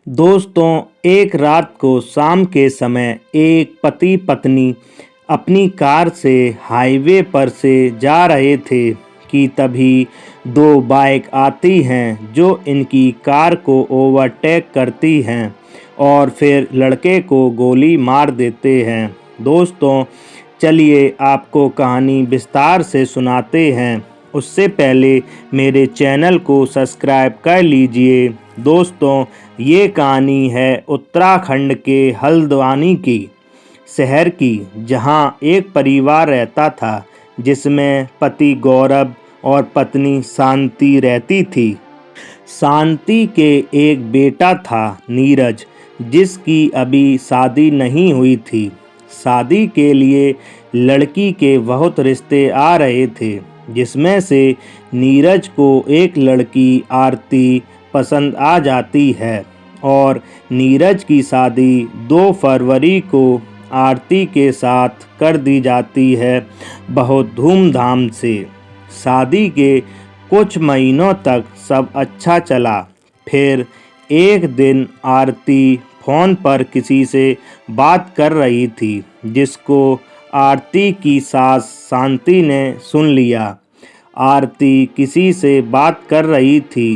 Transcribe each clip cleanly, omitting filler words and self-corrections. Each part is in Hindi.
दोस्तों, एक रात को शाम के समय एक पति पत्नी अपनी कार से हाईवे पर से जा रहे थे कि तभी दो बाइक आती हैं जो इनकी कार को ओवरटेक करती हैं और फिर लड़के को गोली मार देते हैं। दोस्तों, चलिए आपको कहानी विस्तार से सुनाते हैं। उससे पहले मेरे चैनल को सब्सक्राइब कर लीजिए। दोस्तों, ये कहानी है उत्तराखंड के हल्द्वानी की शहर की, जहाँ एक परिवार रहता था जिसमें पति गौरव और पत्नी शांति रहती थी। शांति के एक बेटा था नीरज, जिसकी अभी शादी नहीं हुई थी। शादी के लिए लड़की के बहुत रिश्ते आ रहे थे, जिसमें से नीरज को एक लड़की आरती पसंद आ जाती है और नीरज की शादी 2 फरवरी को आरती के साथ कर दी जाती है, बहुत धूमधाम से। शादी के कुछ महीनों तक सब अच्छा चला। फिर एक दिन आरती फ़ोन पर किसी से बात कर रही थी, जिसको आरती की सास शांति ने सुन लिया। आरती किसी से बात कर रही थी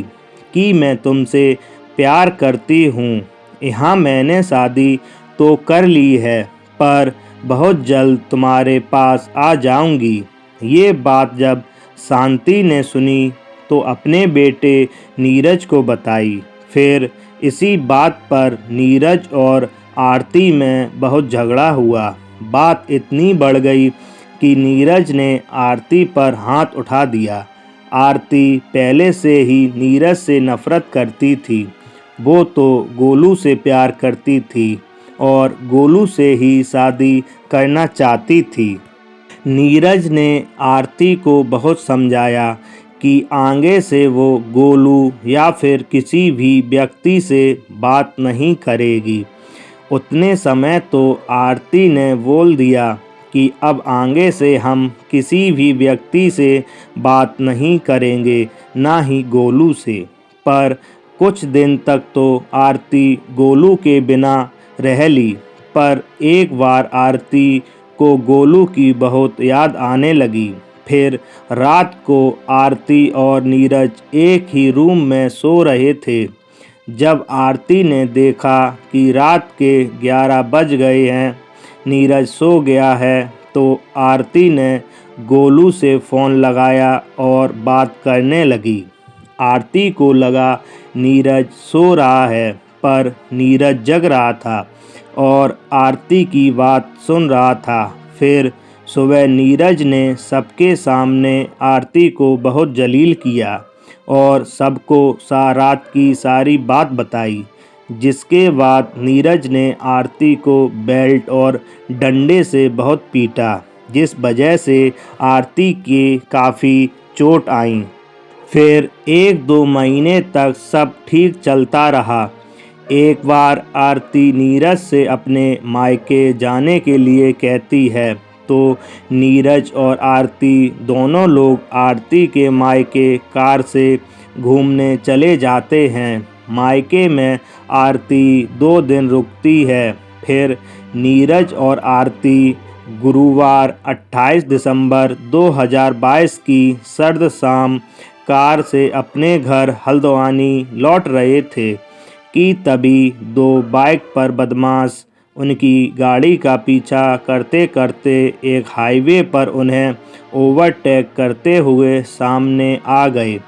कि मैं तुमसे प्यार करती हूँ। यहाँ मैंने शादी तो कर ली है, पर बहुत जल्द तुम्हारे पास आ जाऊँगी। ये बात जब शांति ने सुनी तो अपने बेटे नीरज को बताई। फिर इसी बात पर नीरज और आरती में बहुत झगड़ा हुआ। बात इतनी बढ़ गई कि नीरज ने आरती पर हाथ उठा दिया। आरती पहले से ही नीरज से नफरत करती थी। वो तो गोलू से प्यार करती थी और गोलू से ही शादी करना चाहती थी। नीरज ने आरती को बहुत समझाया कि आगे से वो गोलू या फिर किसी भी व्यक्ति से बात नहीं करेगी। उतने समय तो आरती ने बोल दिया कि अब आगे से हम किसी भी व्यक्ति से बात नहीं करेंगे, ना ही गोलू से। पर कुछ दिन तक तो आरती गोलू के बिना रह ली, पर एक बार आरती को गोलू की बहुत याद आने लगी। फिर रात को आरती और नीरज एक ही रूम में सो रहे थे। जब आरती ने देखा कि रात के 11 बज गए हैं, नीरज सो गया है, तो आरती ने गोलू से फ़ोन लगाया और बात करने लगी। आरती को लगा नीरज सो रहा है, पर नीरज जग रहा था और आरती की बात सुन रहा था। फिर सुबह नीरज ने सबके सामने आरती को बहुत जलील किया और सबको रात की सारी बात बताई, जिसके बाद नीरज ने आरती को बेल्ट और डंडे से बहुत पीटा, जिस वजह से आरती के काफ़ी चोट आई। फिर 1-2 महीने तक सब ठीक चलता रहा। एक बार आरती नीरज से अपने मायके जाने के लिए कहती है, तो नीरज और आरती दोनों लोग आरती के मायके कार से घूमने चले जाते हैं। मायके में आरती 2 दिन रुकती है। फिर नीरज और आरती गुरुवार 28 दिसंबर 2022 की सर्द शाम कार से अपने घर हल्द्वानी लौट रहे थे कि तभी 2 बाइक पर बदमाश उनकी गाड़ी का पीछा करते करते एक हाईवे पर उन्हें ओवरटेक करते हुए सामने आ गए।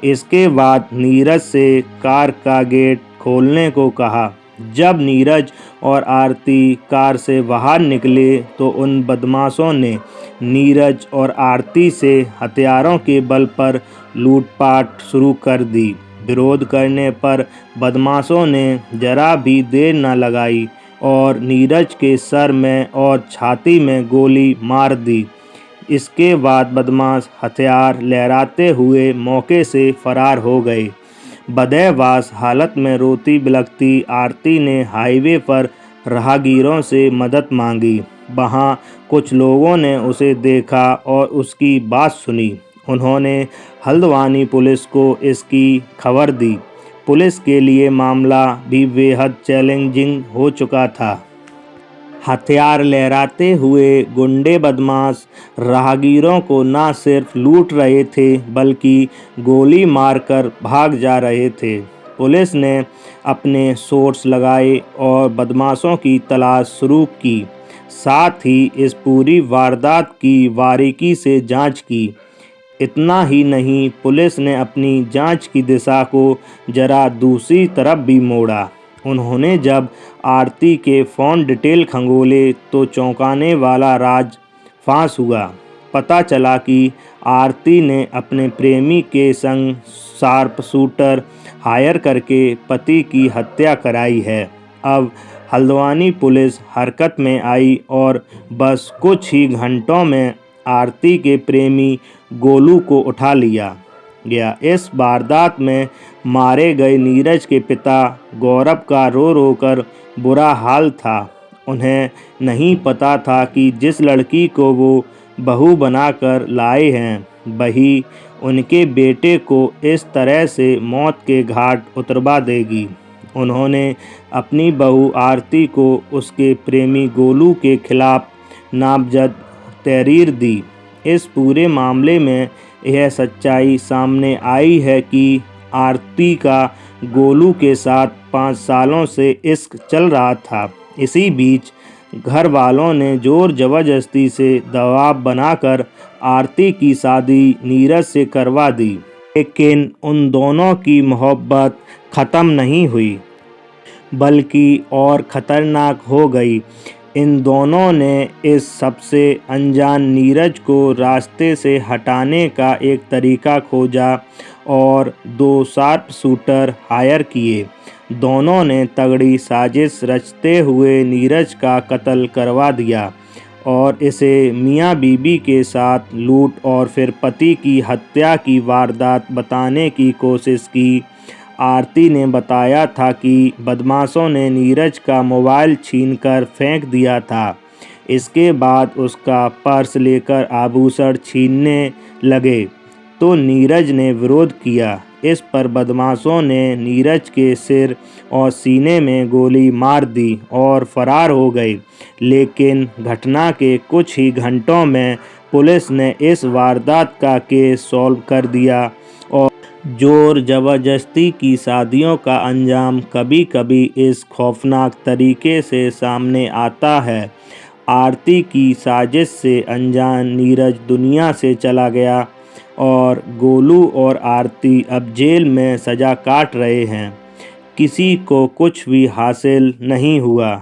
इसके बाद नीरज से कार का गेट खोलने को कहा। जब नीरज और आरती कार से बाहर निकले तो उन बदमाशों ने नीरज और आरती से हथियारों के बल पर लूटपाट शुरू कर दी। विरोध करने पर बदमाशों ने जरा भी देर न लगाई और नीरज के सर में और छाती में गोली मार दी। इसके बाद बदमाश हथियार लहराते हुए मौके से फरार हो गए। बदहवास हालत में रोती बिलखती आरती ने हाईवे पर राहगीरों से मदद मांगी। वहाँ कुछ लोगों ने उसे देखा और उसकी बात सुनी। उन्होंने हल्द्वानी पुलिस को इसकी खबर दी। पुलिस के लिए मामला भी बेहद चैलेंजिंग हो चुका था। हथियार लहराते हुए गुंडे बदमाश राहगीरों को न सिर्फ लूट रहे थे बल्कि गोली मारकर भाग जा रहे थे। पुलिस ने अपने सोर्स लगाए और बदमाशों की तलाश शुरू की। साथ ही इस पूरी वारदात की बारीकी से जांच की। इतना ही नहीं, पुलिस ने अपनी जांच की दिशा को जरा दूसरी तरफ भी मोड़ा। उन्होंने जब आरती के फ़ोन डिटेल खंगोले तो चौंकाने वाला राज फांस हुआ। पता चला कि आरती ने अपने प्रेमी के संग शार्प शूटर हायर करके पति की हत्या कराई है। अब हल्द्वानी पुलिस हरकत में आई और बस कुछ ही घंटों में आरती के प्रेमी गोलू को उठा लिया गया। इस वारदात में मारे गए नीरज के पिता गौरव का रो रो कर बुरा हाल था। उन्हें नहीं पता था कि जिस लड़की को वो बहू बनाकर लाए हैं वही उनके बेटे को इस तरह से मौत के घाट उतरवा देगी। उन्होंने अपनी बहू आरती को उसके प्रेमी गोलू के खिलाफ नामजद तहरीर दी। इस पूरे मामले में यह सच्चाई सामने आई है कि आरती का गोलू के साथ 5 सालों से इश्क चल रहा था। इसी बीच घर वालों ने जोर जबरदस्ती से दबाव बनाकर आरती की शादी नीरज से करवा दी। लेकिन उन दोनों की मोहब्बत ख़त्म नहीं हुई बल्कि और ख़तरनाक हो गई। इन दोनों ने इस सबसे अनजान नीरज को रास्ते से हटाने का एक तरीका खोजा और 2 शार्प शूटर हायर किए। दोनों ने तगड़ी साजिश रचते हुए नीरज का कत्ल करवा दिया और इसे मियां बीबी के साथ लूट और फिर पति की हत्या की वारदात बताने की कोशिश की। आरती ने बताया था कि बदमाशों ने नीरज का मोबाइल छीनकर फेंक दिया था। इसके बाद उसका पर्स लेकर आभूषण छीनने लगे तो नीरज ने विरोध किया। इस पर बदमाशों ने नीरज के सिर और सीने में गोली मार दी और फरार हो गए। लेकिन घटना के कुछ ही घंटों में पुलिस ने इस वारदात का केस सॉल्व कर दिया। और जोर जबरदस्ती की शादियों का अंजाम कभी कभी इस खौफनाक तरीके से सामने आता है। आरती की साजिश से अनजान नीरज दुनिया से चला गया और गोलू और आरती अब जेल में सज़ा काट रहे हैं। किसी को कुछ भी हासिल नहीं हुआ।